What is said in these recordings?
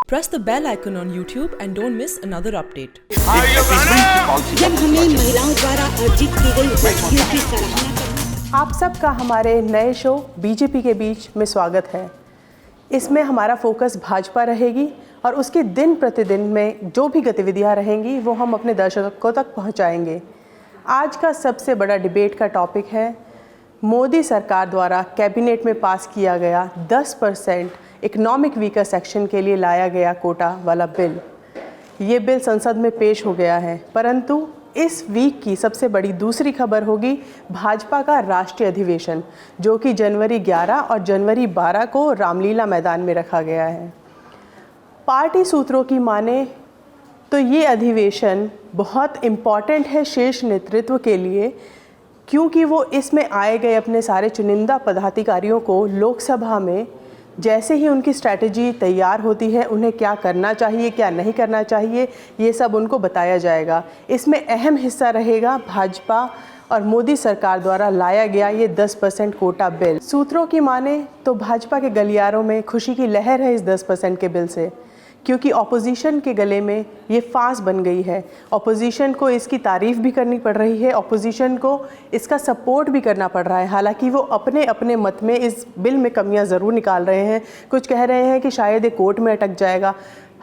Press the bell icon on YouTube and don't miss another update. जब हमें महिलाओं द्वारा अर्जित की गई उपलब्धियों की सराहना आप सबका हमारे नए शो बीजेपी के बीच में स्वागत है। इसमें हमारा फोकस भाजपा रहेगी और उसकी दिन प्रतिदिन में जो भी गतिविधियां रहेंगी वो हम अपने दर्शकों तक पहुंचाएंगे। आज का सबसे बड़ा डिबेट का टॉपिक है मोदी सरकार द्वारा कैबिनेट में पास किया गया 10% इकोनॉमिक वीकर सेक्शन के लिए लाया गया कोटा वाला बिल। ये बिल संसद में पेश हो गया है, परंतु इस वीक की सबसे बड़ी दूसरी खबर होगी भाजपा का राष्ट्रीय अधिवेशन, जो कि जनवरी 11 और जनवरी 12 को रामलीला मैदान में रखा गया है। पार्टी सूत्रों की माने तो ये अधिवेशन बहुत इम्पॉर्टेंट है शीर्ष नेतृत्व के लिए, क्योंकि वो इसमें आए गए अपने सारे चुनिंदा पदाधिकारियों को लोकसभा में जैसे ही उनकी स्ट्रैटेजी तैयार होती है, उन्हें क्या करना चाहिए क्या नहीं करना चाहिए, ये सब उनको बताया जाएगा। इसमें अहम हिस्सा रहेगा भाजपा और मोदी सरकार द्वारा लाया गया ये 10% कोटा बिल। सूत्रों की माने तो भाजपा के गलियारों में खुशी की लहर है इस 10% के बिल से, क्योंकि ऑपोजिशन के गले में ये फांस बन गई है। ऑपोजिशन को इसकी तारीफ़ भी करनी पड़ रही है, ऑपोजिशन को इसका सपोर्ट भी करना पड़ रहा है। हालांकि वो अपने अपने मत में इस बिल में कमियां ज़रूर निकाल रहे हैं। कुछ कह रहे हैं कि शायद ये कोर्ट में अटक जाएगा।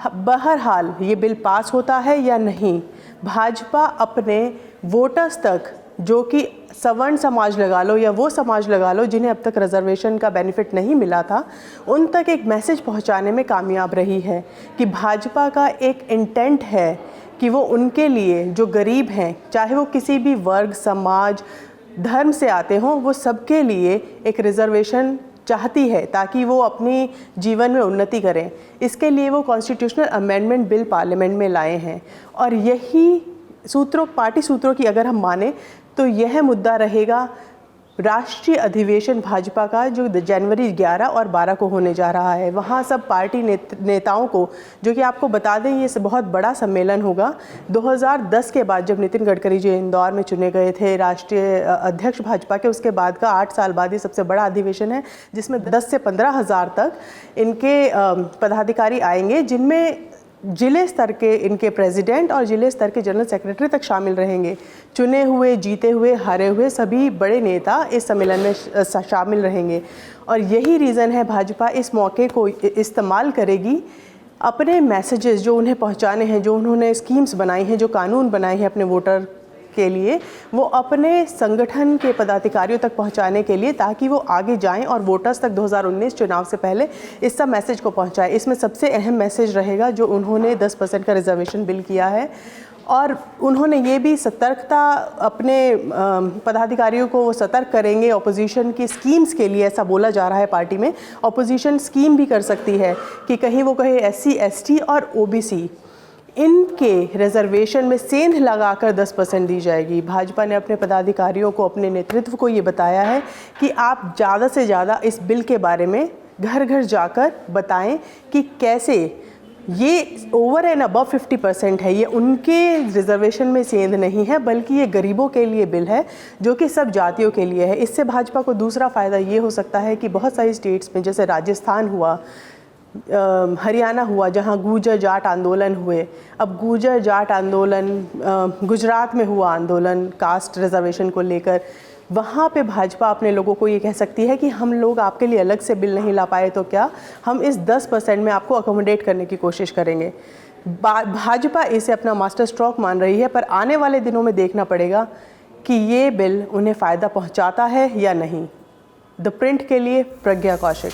बहरहाल ये बिल पास होता है या नहीं, भाजपा अपने वोटर्स तक, जो कि सवर्ण समाज लगा लो या वो समाज लगा लो जिन्हें अब तक रिजर्वेशन का बेनिफिट नहीं मिला था, उन तक एक मैसेज पहुंचाने में कामयाब रही है कि भाजपा का एक इंटेंट है कि वो उनके लिए जो गरीब हैं, चाहे वो किसी भी वर्ग, समाज, धर्म से आते हों, वो सबके लिए एक रिजर्वेशन चाहती है ताकि वो अपनी जीवन में उन्नति करें। इसके लिए वो कॉन्स्टिट्यूशनल अमेंडमेंट बिल पार्लियामेंट में लाए हैं और यही पार्टी सूत्रों की अगर हम माने तो यह मुद्दा रहेगा राष्ट्रीय अधिवेशन भाजपा का, जो जनवरी 11 और 12 को होने जा रहा है। वहाँ सब पार्टी नेताओं को, जो कि आपको बता दें ये बहुत बड़ा सम्मेलन होगा। 2010 के बाद जब नितिन गडकरी जी इंदौर में चुने गए थे राष्ट्रीय अध्यक्ष भाजपा के, उसके बाद का 8 साल बाद ये सबसे बड़ा अधिवेशन है, जिसमें 10 से 15 हज़ार तक इनके पदाधिकारी आएंगे, जिनमें जिले स्तर के इनके प्रेसिडेंट और जिले स्तर के जनरल सेक्रेटरी तक शामिल रहेंगे। चुने हुए, जीते हुए, हारे हुए सभी बड़े नेता इस सम्मेलन में शामिल रहेंगे। और यही रीज़न है भाजपा इस मौके को इस्तेमाल करेगी अपने मैसेजेस जो उन्हें पहुंचाने हैं, जो उन्होंने स्कीम्स बनाई हैं, जो कानून बनाए हैं अपने वोटर के लिए, वो अपने संगठन के पदाधिकारियों तक पहुंचाने के लिए, ताकि वो आगे जाएं और वोटर्स तक 2019 चुनाव से पहले इस सब मैसेज को पहुंचाएं। इसमें सबसे अहम मैसेज रहेगा जो उन्होंने 10% का रिजर्वेशन बिल किया है, और उन्होंने ये भी सतर्कता अपने पदाधिकारियों को वो सतर्क करेंगे ऑपोजिशन की स्कीम्स के लिए। ऐसा बोला जा रहा है पार्टी में, ऑपोजिशन स्कीम भी कर सकती है कि कहीं वो कहे SC, ST और OBC इनके रिजर्वेशन में सेंध लगाकर 10% दी जाएगी। भाजपा ने अपने पदाधिकारियों को, अपने नेतृत्व को ये बताया है कि आप ज़्यादा से ज़्यादा इस बिल के बारे में घर घर जाकर बताएं कि कैसे ये ओवर एंड अबव 50% है, ये उनके रिजर्वेशन में सेंध नहीं है, बल्कि ये गरीबों के लिए बिल है जो कि सब जातियों के लिए है। इससे भाजपा को दूसरा फ़ायदा ये हो सकता है कि बहुत सारी स्टेट्स में, जैसे राजस्थान हुआ, हरियाणा हुआ, जहां गुर्जर जाट आंदोलन हुए, अब गुर्जर जाट आंदोलन, गुजरात में हुआ आंदोलन कास्ट रिजर्वेशन को लेकर, वहाँ पे भाजपा अपने लोगों को ये कह सकती है कि हम लोग आपके लिए अलग से बिल नहीं ला पाए तो क्या, हम इस 10% में आपको अकोमोडेट करने की कोशिश करेंगे। भाजपा इसे अपना मास्टर स्ट्रोक मान रही है, पर आने वाले दिनों में देखना पड़ेगा कि ये बिल उन्हें फ़ायदा पहुँचाता है या नहीं। द प्रिंट के लिए प्रज्ञा कौशिक।